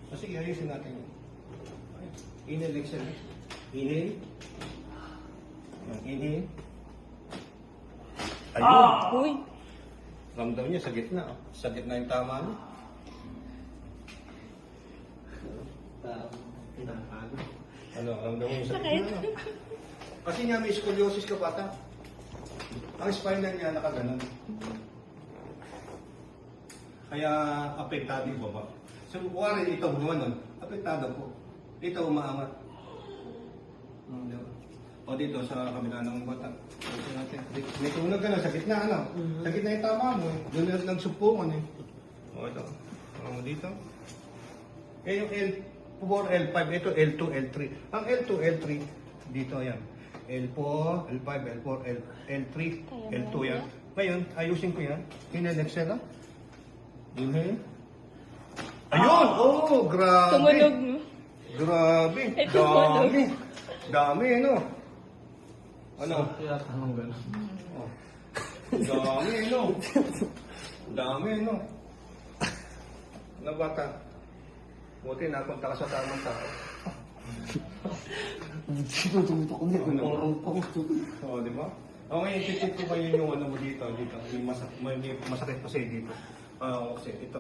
Kasi ayusin natin yun. Inhale, exhale. Inhale. Inhale. Ayun. Uy. Ramdam niya sa gitna. Sa gitna yung tama niya. Ano, ramdam mo yung sa gitna. Ano? Kasi niya may scoliosis ka bata. Ang spinal niya nakaganon. Kaya apektado yung baba. So, kuwari ito gumanon, apektado po. Dito umaangat. O dito sa kabila ng bata. Dito natin. May tunog ka na sa gitna, ano? Sa gitna yung tama mo. Doon na nagsupungan eh. O ito. Ano mo dito? Eh yung L4, L5, ito L2, L3. Ang L2, L3, dito yan. L4, L5, L4, L3, L2 yan. Ngayon, ayusin ko yan. Inhale, exhale, ah. Inhale. Ayun! Oh, grabe! Tumunog mo. Grabe! Ito Dami! Dami, ano? Ano? Kaya tanong gano'n. Oh. Dami, ano? Dami, ano? Ano bata? Buti napunta ka sa tamang tao. Sinututo ko niya. Orong pang Oo, di ba? Okay, titit ko ba yun yung ano mo dito? Dito. May masakit pa sa'yo dito. Kasi ito.